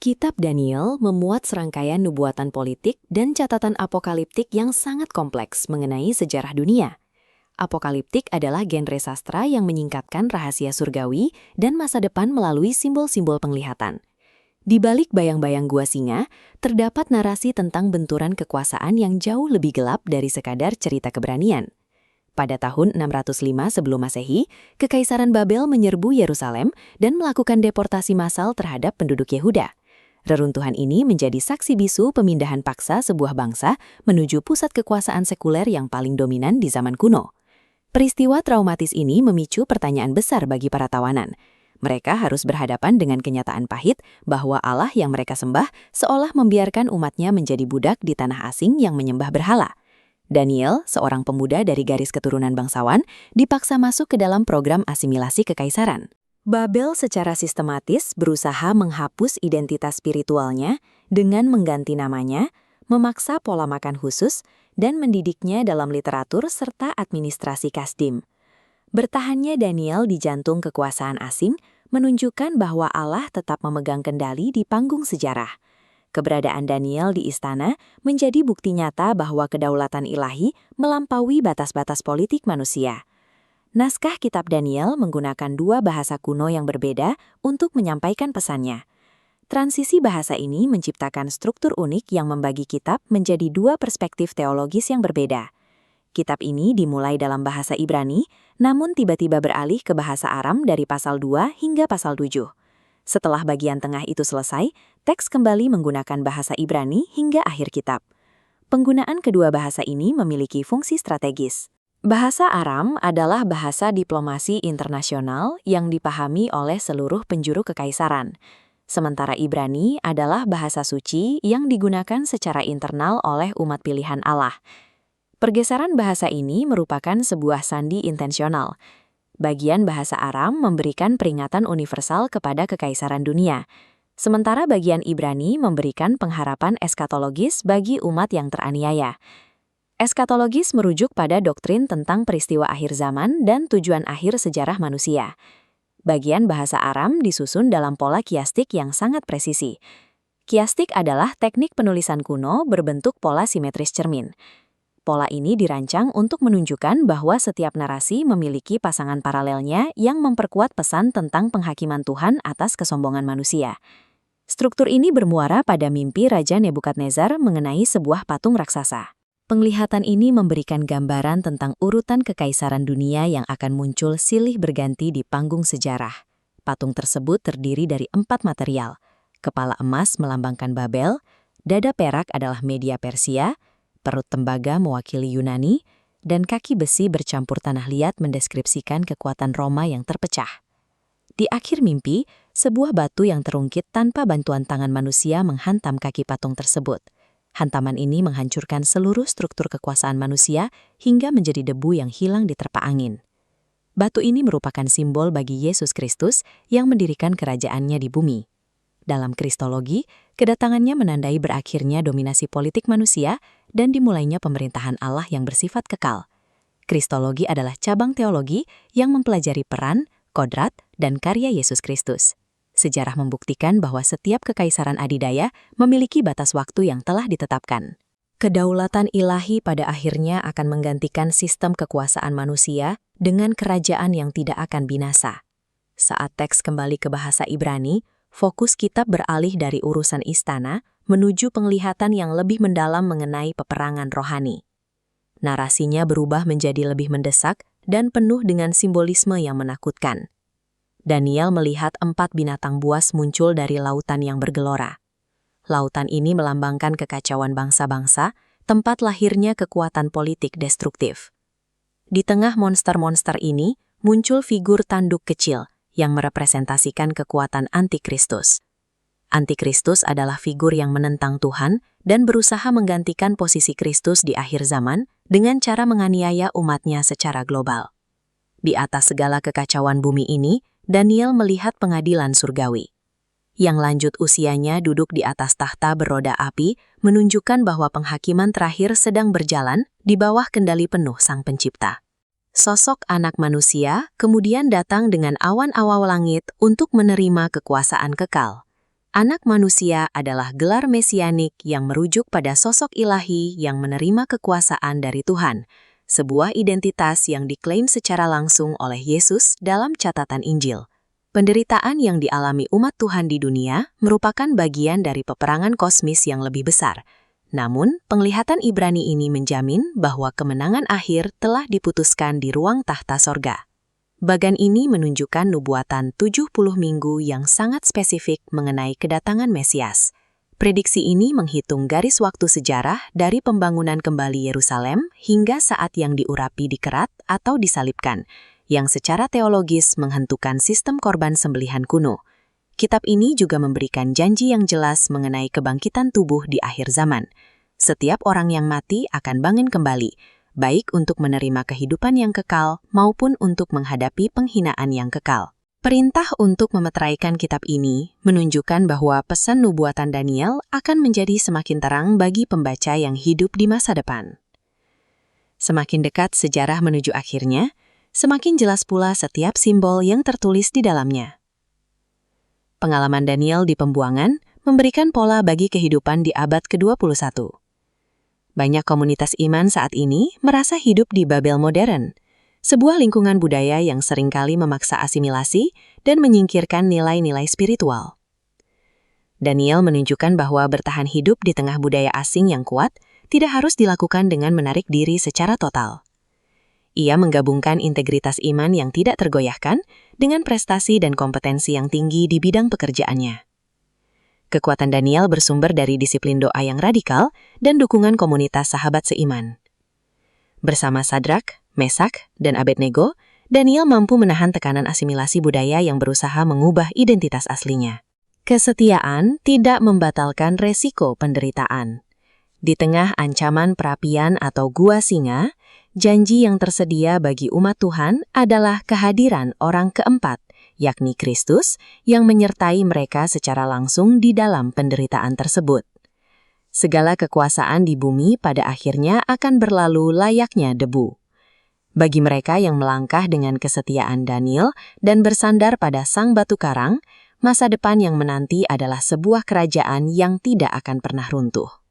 Kitab Daniel memuat serangkaian nubuatan politik dan catatan apokaliptik yang sangat kompleks mengenai sejarah dunia. Apokaliptik adalah genre sastra yang menyingkapkan rahasia surgawi dan masa depan melalui simbol-simbol penglihatan. Di balik bayang-bayang gua singa, terdapat narasi tentang benturan kekuasaan yang jauh lebih gelap dari sekadar cerita keberanian. Pada tahun 605 sebelum Masehi, Kekaisaran Babel menyerbu Yerusalem dan melakukan deportasi massal terhadap penduduk Yehuda. Reruntuhan ini menjadi saksi bisu pemindahan paksa sebuah bangsa menuju pusat kekuasaan sekuler yang paling dominan di zaman kuno. Peristiwa traumatis ini memicu pertanyaan besar bagi para tawanan. Mereka harus berhadapan dengan kenyataan pahit bahwa Allah yang mereka sembah seolah membiarkan umatnya menjadi budak di tanah asing yang menyembah berhala. Daniel, seorang pemuda dari garis keturunan bangsawan, dipaksa masuk ke dalam program asimilasi kekaisaran. Babel secara sistematis berusaha menghapus identitas spiritualnya dengan mengganti namanya, memaksa pola makan khusus, dan mendidiknya dalam literatur serta administrasi kasdim. Bertahannya Daniel di jantung kekuasaan asing menunjukkan bahwa Allah tetap memegang kendali di panggung sejarah. Keberadaan Daniel di istana menjadi bukti nyata bahwa kedaulatan ilahi melampaui batas-batas politik manusia. Naskah Kitab Daniel menggunakan dua bahasa kuno yang berbeda untuk menyampaikan pesannya. Transisi bahasa ini menciptakan struktur unik yang membagi kitab menjadi dua perspektif teologis yang berbeda. Kitab ini dimulai dalam bahasa Ibrani, namun tiba-tiba beralih ke bahasa Aram dari pasal 2 hingga pasal 7. Setelah bagian tengah itu selesai, teks kembali menggunakan bahasa Ibrani hingga akhir kitab. Penggunaan kedua bahasa ini memiliki fungsi strategis. Bahasa Aram adalah bahasa diplomasi internasional yang dipahami oleh seluruh penjuru kekaisaran. Sementara Ibrani adalah bahasa suci yang digunakan secara internal oleh umat pilihan Allah. Pergeseran bahasa ini merupakan sebuah sandi intensional. Bagian bahasa Aram memberikan peringatan universal kepada kekaisaran dunia, sementara bagian Ibrani memberikan pengharapan eskatologis bagi umat yang teraniaya. Eskatologis merujuk pada doktrin tentang peristiwa akhir zaman dan tujuan akhir sejarah manusia. Bagian bahasa Aram disusun dalam pola kiastik yang sangat presisi. Kiastik adalah teknik penulisan kuno berbentuk pola simetris cermin. Pola ini dirancang untuk menunjukkan bahwa setiap narasi memiliki pasangan paralelnya yang memperkuat pesan tentang penghakiman Tuhan atas kesombongan manusia. Struktur ini bermuara pada mimpi Raja Nebukadnezar mengenai sebuah patung raksasa. Penglihatan ini memberikan gambaran tentang urutan kekaisaran dunia yang akan muncul silih berganti di panggung sejarah. Patung tersebut terdiri dari 4 material. Kepala emas melambangkan Babel, dada perak adalah Media Persia, perut tembaga mewakili Yunani, dan kaki besi bercampur tanah liat mendeskripsikan kekuatan Roma yang terpecah. Di akhir mimpi, sebuah batu yang terungkit tanpa bantuan tangan manusia menghantam kaki patung tersebut. Hantaman ini menghancurkan seluruh struktur kekuasaan manusia hingga menjadi debu yang hilang diterpa angin. Batu ini merupakan simbol bagi Yesus Kristus yang mendirikan kerajaannya di bumi. Dalam kristologi, kedatangannya menandai berakhirnya dominasi politik manusia dan dimulainya pemerintahan Allah yang bersifat kekal. Kristologi adalah cabang teologi yang mempelajari peran, kodrat, dan karya Yesus Kristus. Sejarah membuktikan bahwa setiap kekaisaran adidaya memiliki batas waktu yang telah ditetapkan. Kedaulatan ilahi pada akhirnya akan menggantikan sistem kekuasaan manusia dengan kerajaan yang tidak akan binasa. Saat teks kembali ke bahasa Ibrani, fokus kitab beralih dari urusan istana menuju penglihatan yang lebih mendalam mengenai peperangan rohani. Narasinya berubah menjadi lebih mendesak dan penuh dengan simbolisme yang menakutkan. Daniel melihat 4 binatang buas muncul dari lautan yang bergelora. Lautan ini melambangkan kekacauan bangsa-bangsa, tempat lahirnya kekuatan politik destruktif. Di tengah monster-monster ini, muncul figur tanduk kecil yang merepresentasikan kekuatan antikristus. Antikristus adalah figur yang menentang Tuhan dan berusaha menggantikan posisi Kristus di akhir zaman dengan cara menganiaya umatnya secara global. Di atas segala kekacauan bumi ini, Daniel melihat pengadilan surgawi. Yang lanjut usianya duduk di atas tahta beroda api menunjukkan bahwa penghakiman terakhir sedang berjalan di bawah kendali penuh Sang Pencipta. Sosok anak manusia kemudian datang dengan awan-awan langit untuk menerima kekuasaan kekal. Anak manusia adalah gelar mesianik yang merujuk pada sosok ilahi yang menerima kekuasaan dari Tuhan, sebuah identitas yang diklaim secara langsung oleh Yesus dalam catatan Injil. Penderitaan yang dialami umat Tuhan di dunia merupakan bagian dari peperangan kosmis yang lebih besar. Namun, penglihatan Ibrani ini menjamin bahwa kemenangan akhir telah diputuskan di ruang tahta sorga. Bagan ini menunjukkan nubuatan 70 minggu yang sangat spesifik mengenai kedatangan Mesias. Prediksi ini menghitung garis waktu sejarah dari pembangunan kembali Yerusalem hingga saat yang diurapi dikerat atau disalibkan, yang secara teologis menghentukan sistem korban sembelihan kuno. Kitab ini juga memberikan janji yang jelas mengenai kebangkitan tubuh di akhir zaman. Setiap orang yang mati akan bangun kembali, baik untuk menerima kehidupan yang kekal maupun untuk menghadapi penghinaan yang kekal. Perintah untuk memeteraikan kitab ini menunjukkan bahwa pesan nubuatan Daniel akan menjadi semakin terang bagi pembaca yang hidup di masa depan. Semakin dekat sejarah menuju akhirnya, semakin jelas pula setiap simbol yang tertulis di dalamnya. Pengalaman Daniel di pembuangan memberikan pola bagi kehidupan di abad ke-21. Banyak komunitas iman saat ini merasa hidup di Babel modern, sebuah lingkungan budaya yang seringkali memaksa asimilasi dan menyingkirkan nilai-nilai spiritual. Daniel menunjukkan bahwa bertahan hidup di tengah budaya asing yang kuat tidak harus dilakukan dengan menarik diri secara total. Ia menggabungkan integritas iman yang tidak tergoyahkan dengan prestasi dan kompetensi yang tinggi di bidang pekerjaannya. Kekuatan Daniel bersumber dari disiplin doa yang radikal dan dukungan komunitas sahabat seiman. Bersama Sadrak, Mesak, dan Abednego, Daniel mampu menahan tekanan asimilasi budaya yang berusaha mengubah identitas aslinya. Kesetiaan tidak membatalkan resiko penderitaan. Di tengah ancaman perapian atau gua singa, janji yang tersedia bagi umat Tuhan adalah kehadiran orang keempat, yakni Kristus, yang menyertai mereka secara langsung di dalam penderitaan tersebut. Segala kekuasaan di bumi pada akhirnya akan berlalu layaknya debu. Bagi mereka yang melangkah dengan kesetiaan Daniel dan bersandar pada sang batu karang, masa depan yang menanti adalah sebuah kerajaan yang tidak akan pernah runtuh.